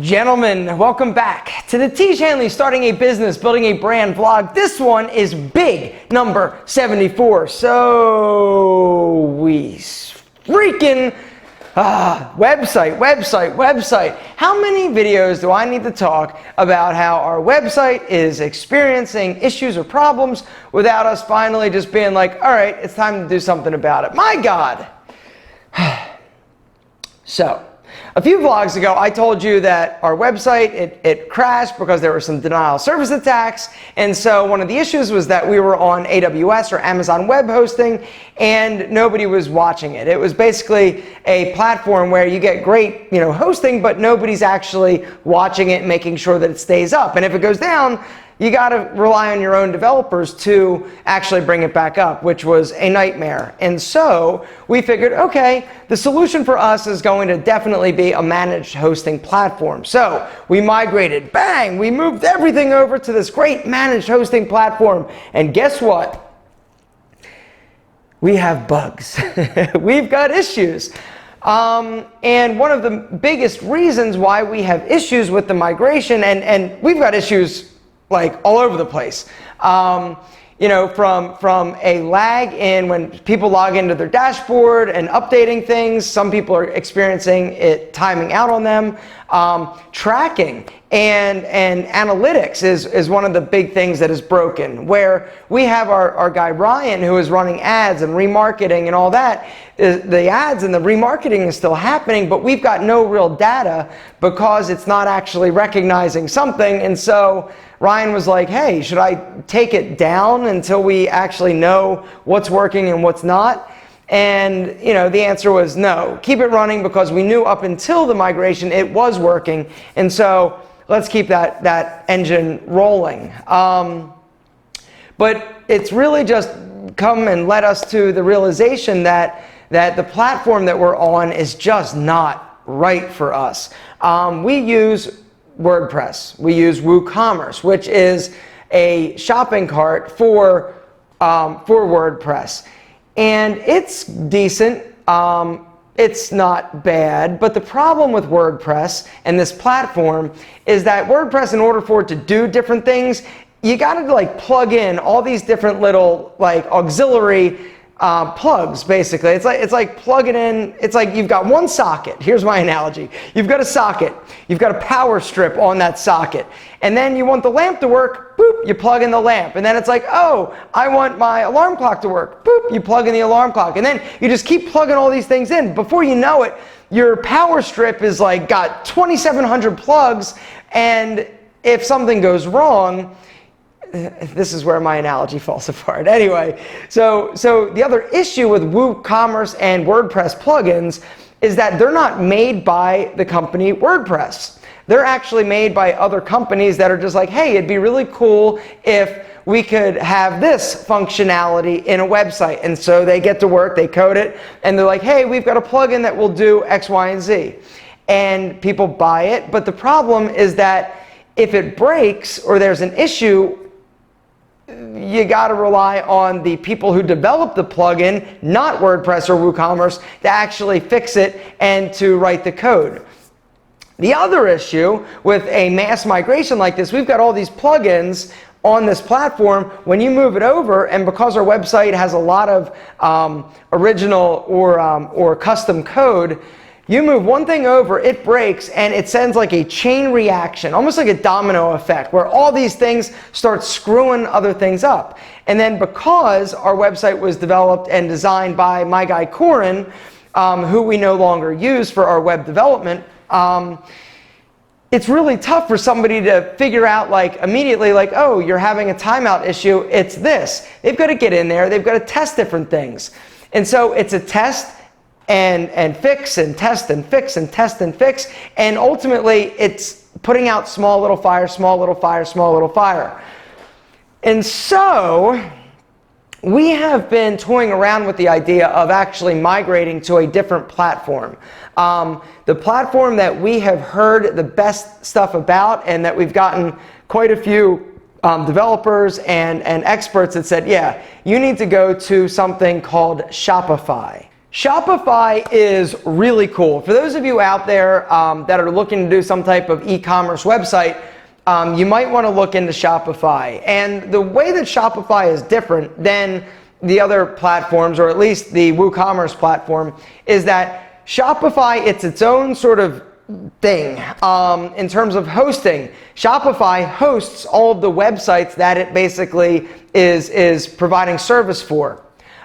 Gentlemen, welcome back to the Tiege Hanley Starting a Business, Building a Brand vlog. This one is big, number 74. So we freaking website. How many videos do I need to talk about how our website is experiencing issues or problems without us finally just being like, all right, it's time to do something about it? My God. So, a few vlogs ago, I told you that our website, it crashed because there were some denial of service attacks. And so one of the issues was that we were on AWS or Amazon Web Hosting and nobody was watching it. It was basically a platform where you get great, hosting, but nobody's actually watching it and making sure that it stays up. And if it goes down, you got to rely on your own developers to actually bring it back up, which was a nightmare. And so we figured, okay, the solution for us is going to definitely be a managed hosting platform. So we migrated, bang, we moved everything over to this great managed hosting platform. And guess what? We have bugs. We've got issues. And one of the biggest reasons why we have issues with the migration, and we've got issues like all over the place. From a lag in when people log into their dashboard and updating things. Some people are experiencing it timing out on them. Tracking and analytics is one of the big things that is broken, where we have our guy Ryan, who is running ads and remarketing and all that. The ads and the remarketing is still happening, but we've got no real data because it's not actually recognizing something. And so Ryan was like, hey, should I take it down until we actually know what's working and what's not? And the answer was no. Keep it running, because we knew up until the migration it was working. And so let's keep that engine rolling. But it's really just come and led us to the realization that the platform that we're on is just not right for us. We use WordPress. We use WooCommerce, which is a shopping cart for WordPress. And it's decent. It's not bad. But the problem with WordPress and this platform is that WordPress, in order for it to do different things, you got to plug in all these different little auxiliary plugs, basically. It's like plugging in. It's like you've got one socket. Here's my analogy. You've got a socket. You've got a power strip on that socket. And then you want the lamp to work, boop, you plug in the lamp. And then it's like, oh, I want my alarm clock to work, boop, you plug in the alarm clock. And then you just keep plugging all these things in. Before you know it, your power strip is got 2,700 plugs. And if something goes wrong, this is where my analogy falls apart. Anyway, so the other issue with WooCommerce and WordPress plugins is that they're not made by the company WordPress. They're actually made by other companies that are just like, hey, it'd be really cool if we could have this functionality in a website. And so they get to work, they code it, and they're like, hey, we've got a plugin that will do X, Y, and Z. And people buy it, but the problem is that if it breaks or there's an issue, you got to rely on the people who develop the plugin, not WordPress or WooCommerce, to actually fix it and to write the code. The other issue with a mass migration like this, we've got all these plugins on this platform. When you move it over, and because our website has a lot of original or custom code, you move one thing over, it breaks, and it sends like a chain reaction, almost like a domino effect, where all these things start screwing other things up. And then because our website was developed and designed by my guy Corin, who we no longer use for our web development, it's really tough for somebody to figure out immediately oh, you're having a timeout issue, it's this. They've got to get in there, they've got to test different things. And so it's a test and fix and test and fix and test and fix, and ultimately it's putting out small little fire, small little fire, small little fire. And so we have been toying around with the idea of actually migrating to a different platform. The platform that we have heard the best stuff about, and that we've gotten quite a few developers and experts that said, yeah, you need to go to something called Shopify. Shopify is really cool. For those of you out there that are looking to do some type of e-commerce website, you might want to look into Shopify. And the way that Shopify is different than the other platforms, or at least the WooCommerce platform, is that Shopify, it's its own sort of thing in terms of hosting. Shopify hosts all of the websites that it basically is providing service for.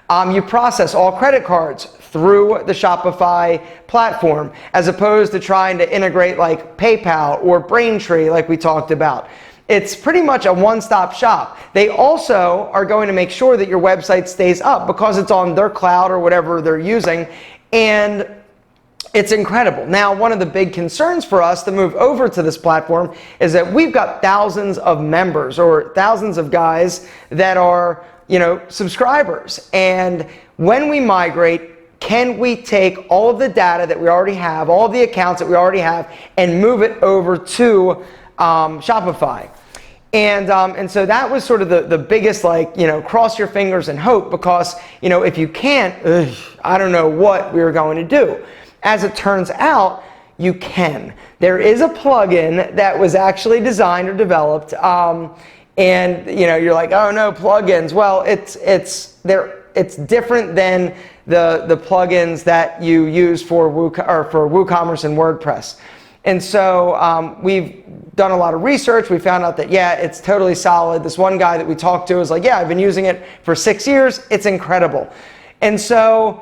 You process all credit cards through the Shopify platform, as opposed to trying to integrate like PayPal or Braintree like we talked about. It's pretty much a one-stop shop. They also are going to make sure that your website stays up because it's on their cloud or whatever they're using, and it's incredible. Now, one of the big concerns for us to move over to this platform is that we've got thousands of members or thousands of guys that are, subscribers. And when we migrate, can we take all of the data that we already have, all of the accounts that we already have, and move it over to Shopify? And so that was sort of the biggest, cross your fingers and hope, because, if you can't, I don't know what we were going to do. As it turns out, you can. There is a plugin that was actually designed or developed, and you're like, oh no, plugins. Well, it's different than the plugins that you use for WooCommerce and WordPress. And so we've done a lot of research. We found out that, yeah, it's totally solid. This one guy that we talked to was like, yeah, I've been using it for 6 years. It's incredible. And so,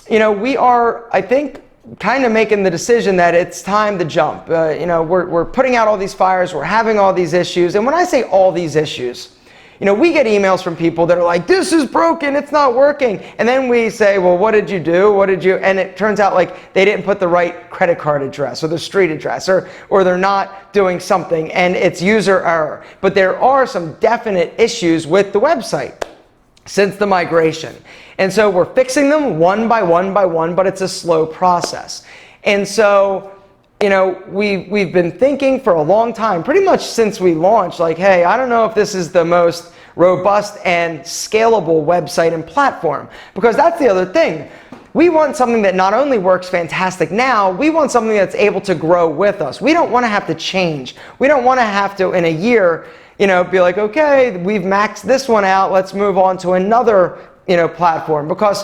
we are, I think, kind of making the decision that it's time to jump. We're putting out all these fires. We're having all these issues. And when I say all these issues, we get emails from people that are like, this is broken, it's not working. And then we say, well, what did you do? And it turns out like they didn't put the right credit card address or the street address, or they're not doing something, and it's user error. But there are some definite issues with the website since the migration. And so we're fixing them one by one, but it's a slow process. And so, we've been thinking for a long time, pretty much since we launched, like, hey, I don't know if this is the most robust and scalable website and platform, because that's the other thing. We want something that not only works fantastic now, we want something that's able to grow with us. We don't want to have to change. We don't want to have to, in a year, be like, okay, we've maxed this one out, let's move on to another, platform, because,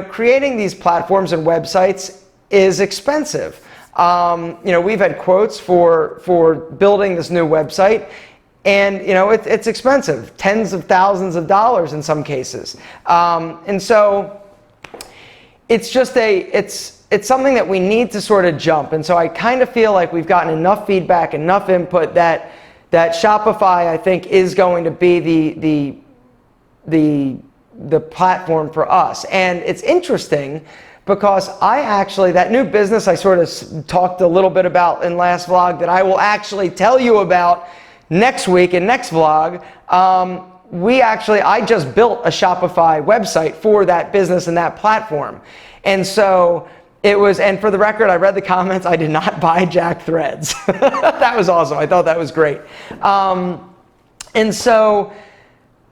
creating these platforms and websites is expensive. We've had quotes for building this new website, and it's expensive, tens of thousands of dollars in some cases. And so it's just it's something that we need to sort of jump. And so I kind of feel like we've gotten enough feedback, enough input that Shopify, I think, is going to be the platform for us. And it's interesting because that new business I sort of talked a little bit about in last vlog, that I will actually tell you about next week in next vlog. I just built a Shopify website for that business and that platform. And so and for the record, I read the comments, I did not buy Jack Threads. That was awesome. I thought that was great. And so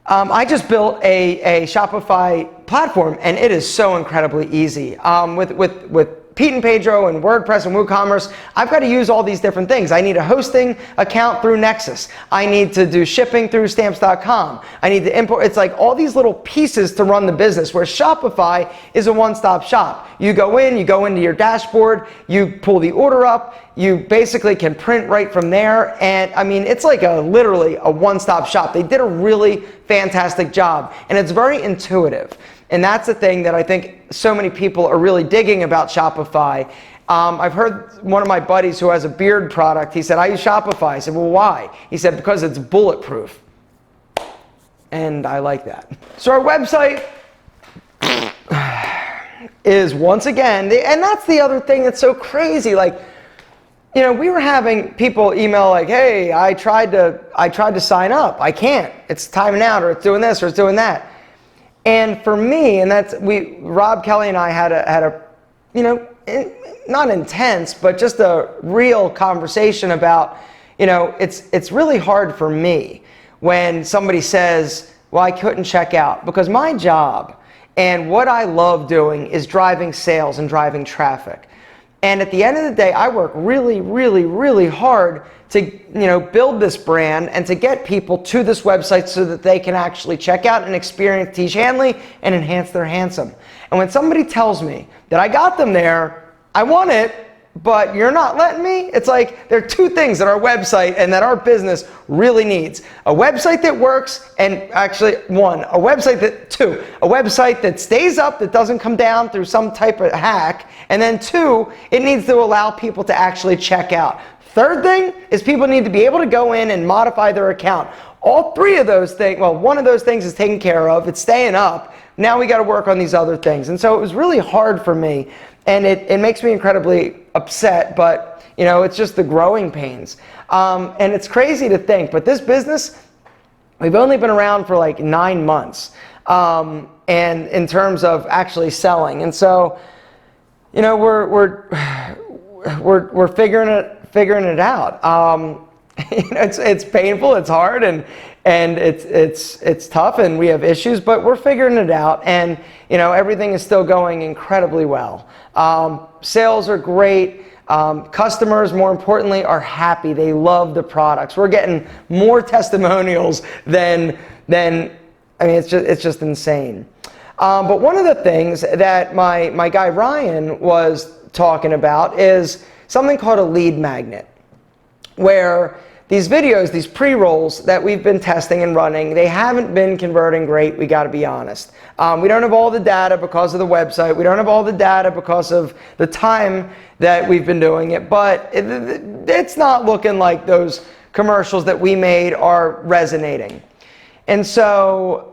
I just built a Shopify platform, and it is so incredibly easy. With Pete and Pedro and WordPress and WooCommerce, I've got to use all these different things. I need a hosting account through Nexus. I need to do shipping through stamps.com. I need to import. It's like all these little pieces to run the business, where Shopify is a one-stop shop. You go into your dashboard, you pull the order up, you basically can print right from there. And I mean, it's like literally a one-stop shop. They did a really fantastic job, and it's very intuitive. And that's the thing that I think so many people are really digging about Shopify. I've heard one of my buddies who has a beard product, he said, I use Shopify. I said, well, why? He said, because it's bulletproof. And I like that. So our website is, once again, and that's the other thing that's so crazy. Like, we were having people email like, hey, I tried to sign up. I can't. It's timing out, or it's doing this, or it's doing that. And for me, and Rob Kelly and I had a not intense, but just a real conversation about, it's really hard for me when somebody says, well, I couldn't check out, because my job And what I love doing is driving sales and driving traffic. And at the end of the day, I work really, really, really hard to build this brand and to get people to this website so that they can actually check out and experience Tiege Hanley and enhance their handsome. And when somebody tells me that I got them there, I want it, but you're not letting me, it's like there are two things that our website and that our business really needs. A website that works, and actually a website that stays up, that doesn't come down through some type of hack, and then two, it needs to allow people to actually check out. Third thing is people need to be able to go in and modify their account. All three of those things, well, one of those things is taken care of, it's staying up. Now we got to work on these other things. And so it was really hard for me, and it makes me incredibly upset, but it's just the growing pains. And it's crazy to think, but this business, we've only been around for like 9 months, and in terms of actually selling. And so, we're figuring it out. It's painful, it's hard, and it's tough, and we have issues, but we're figuring it out, and everything is still going incredibly well. Sales are great. Customers, more importantly, are happy. They love the products. We're getting more testimonials than it's just insane. But one of the things that my guy Ryan was talking about is something called a lead magnet, where these videos, these pre-rolls that we've been testing and running, they haven't been converting great, we gotta be honest. We don't have all the data because of the website, we don't have all the data because of the time that we've been doing it, but it's not looking like those commercials that we made are resonating. And so,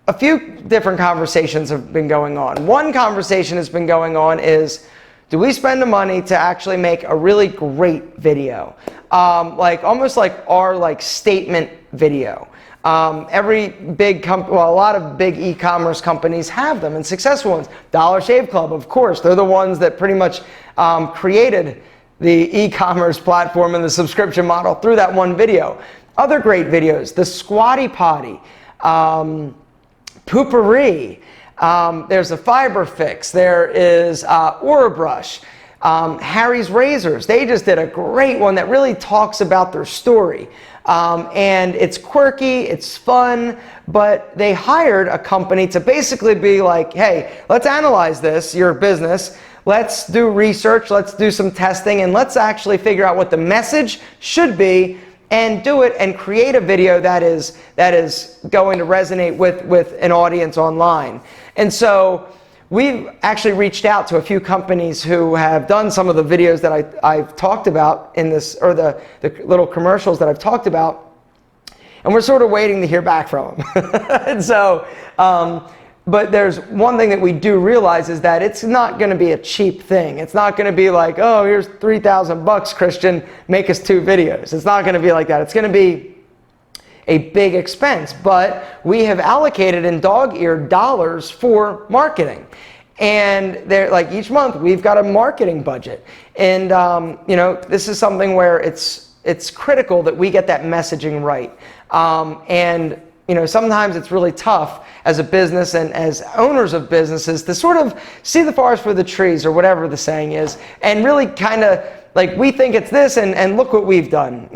a few different conversations have been going on. One conversation has been going on is, do we spend the money to actually make a really great video? Almost like our statement video. Every big company, well, a lot of big e-commerce companies have them, and successful ones. Dollar Shave Club, of course, they're the ones that pretty much created the e-commerce platform and the subscription model through that one video. Other great videos, the Squatty Potty, Poopery, there's a Fiber Fix, there is Orabrush, Harry's Razors. They just did a great one that really talks about their story. And it's quirky, it's fun, but they hired a company to basically be like, hey, let's analyze this, your business, let's do research, let's do some testing, and let's actually figure out what the message should be, and do it and create a video that is going to resonate with an audience online. And so we've actually reached out to a few companies who have done some of the videos that I've talked about in this, or the little commercials that I've talked about, and we're sort of waiting to hear back from them. And so, but there's one thing that we do realize is that it's not going to be a cheap thing. It's not going to be like, oh, here's $3,000, Christian, make us 2 videos. It's not going to be like that. It's going to be a big expense, but we have allocated in dog-eared dollars for marketing. And they're like, each month we've got a marketing budget. And this is something where it's critical that we get that messaging right. And sometimes it's really tough as a business and as owners of businesses to sort of see the forest for the trees, or whatever the saying is, and really kind of like, we think it's this, and look what we've done.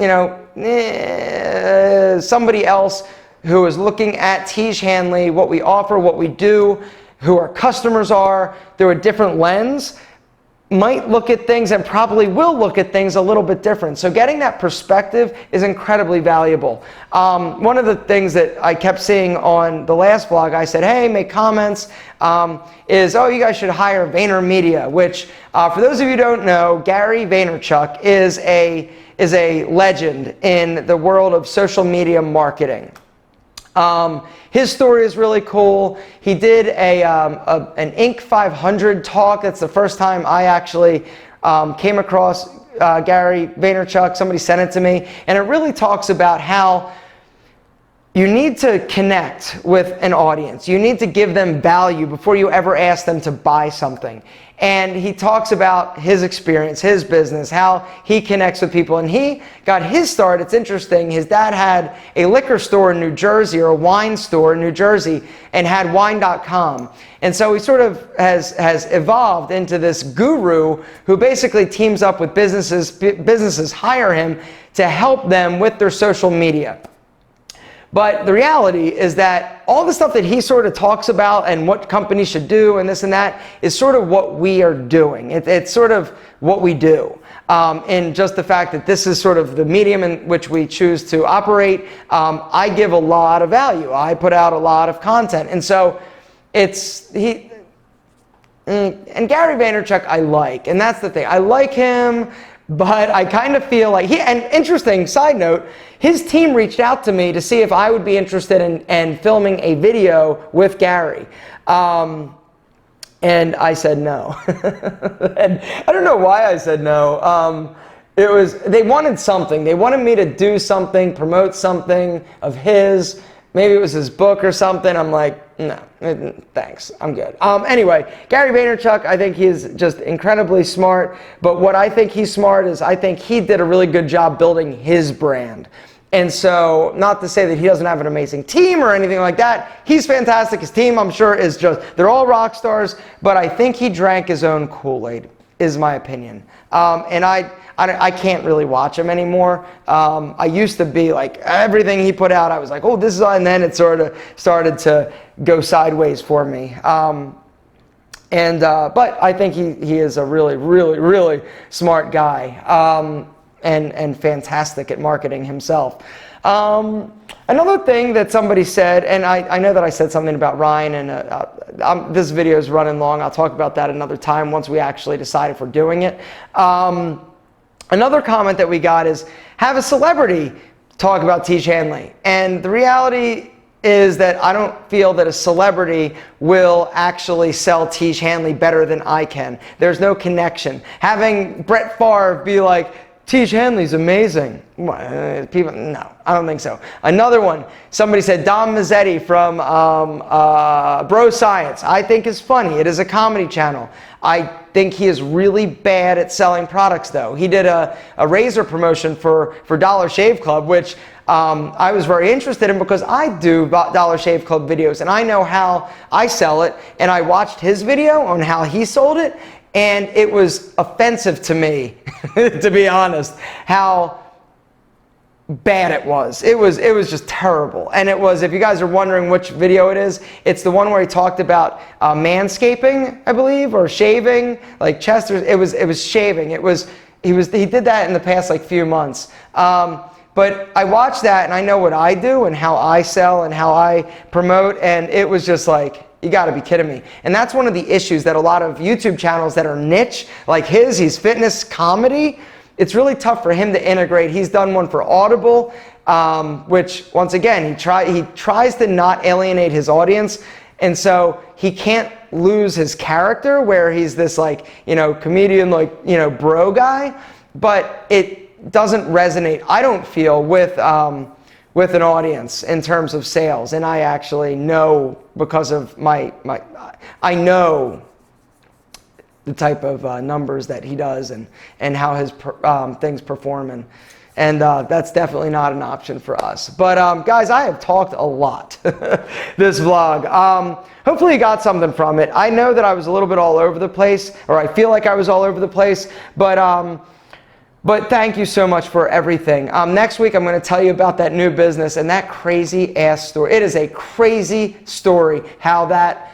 Somebody else who is looking at Tiege Hanley, what we offer, what we do, who our customers are, through a different lens, might look at things and probably will look at things a little bit different. So getting that perspective is incredibly valuable. One of the things that I kept seeing on the last vlog, I said, hey, make comments, is, oh, you guys should hire VaynerMedia, which for those of you who don't know, Gary Vaynerchuk is a legend in the world of social media marketing. His story is really cool. He did an Inc. 500 talk. That's the first time I actually came across Gary Vaynerchuk. Somebody sent it to me, and it really talks about how you need to connect with an audience. You need to give them value before you ever ask them to buy something. And he talks about his experience, his business, how he connects with people. And he got his start. It's interesting. His dad had a liquor store in New Jersey, or a wine store in New Jersey, and had wine.com. And so he sort of has evolved into this guru who basically teams up with businesses. Businesses hire him to help them with their social media. But the reality is that all the stuff that he sort of talks about and what companies should do and this and that is sort of what we are doing. It's sort of what we do. And just the fact that this is sort of the medium in which we choose to operate, I give a lot of value. I put out a lot of content. And so and Gary Vaynerchuk I like, and that's the thing. I like him, but I kind of feel like and interesting side note, his team reached out to me to see if I would be interested in filming a video with Gary. And I said no. And I don't know why I said no. They wanted something. They wanted me to do something, promote something of his. Maybe it was his book or something. I'm like, no, thanks, I'm good. Anyway, Gary Vaynerchuk, I think he's just incredibly smart. But what I think he's smart is I think he did a really good job building his brand. And so, not to say that he doesn't have an amazing team or anything like that. He's fantastic. His team, I'm sure, is they're all rock stars. But I think he drank his own Kool-Aid, is my opinion. And I can't really watch him anymore. I used to be like, everything he put out, I was like, oh, this is, and then it sort of started to go sideways for me. But I think he is a really, really, really smart guy. And fantastic at marketing himself. Another thing that somebody said, and I know that I said something about Ryan, and this video is running long. I'll talk about that another time once we actually decide if we're doing it. Another comment that we got is, have a celebrity talk about Tiege Hanley. And the reality is that I don't feel that a celebrity will actually sell Tiege Hanley better than I can. There's no connection. Having Brett Favre be like, Tiege Hanley's amazing. People, no, I don't think so. Another one, somebody said Dom Mazzetti from Bro Science, I think is funny. It is a comedy channel. I think he is really bad at selling products, though. He did a razor promotion for Dollar Shave Club, which I was very interested in because I do Dollar Shave Club videos, and I know how I sell it, and I watched his video on how he sold it, and it was offensive to me, to be honest, how bad it was. It was just terrible. And it was, if you guys are wondering which video it is, it's the one where he talked about manscaping, I believe, or shaving, like chest. It was shaving. He did that in the past like few months. But I watched that and I know what I do and how I sell and how I promote, and it was just like, you gotta be kidding me. And that's one of the issues that a lot of YouTube channels that are niche, like he's fitness comedy, it's really tough for him to integrate. He's done one for Audible, which once again, he tries to not alienate his audience. And so he can't lose his character where he's this like, comedian, like, bro guy, but it doesn't resonate, I don't feel, with an audience in terms of sales. And I actually know, because of I know the type of numbers that he does and how his things perform, and that's definitely not an option for us. But guys, I have talked a lot this vlog. Hopefully you got something from it. I know that I was a little bit all over the place, or I feel like I was all over the place, but thank you so much for everything. Next week, I'm going to tell you about that new business and that crazy ass story. It is a crazy story how that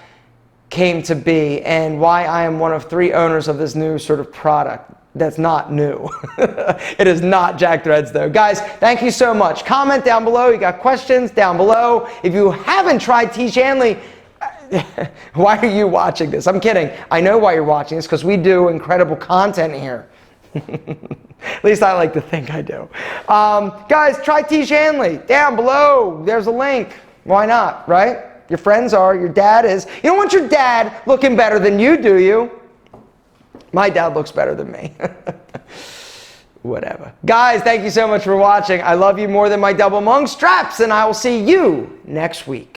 came to be and why I am one of 3 owners of this new sort of product that's not new. It is not Jack Threads though. Guys, thank you so much. Comment down below. You got questions down below. If you haven't tried Tiege Hanley, why are you watching this? I'm kidding. I know why you're watching this, because we do incredible content here. At least I like to think I do. Guys, try Tiege Hanley. Down below, there's a link. Why not, right? Your friends are, your dad is. You don't want your dad looking better than you, do you? My dad looks better than me. whatever. Guys, thank you so much for watching. I love you more than my double monk straps, and I will see you next week.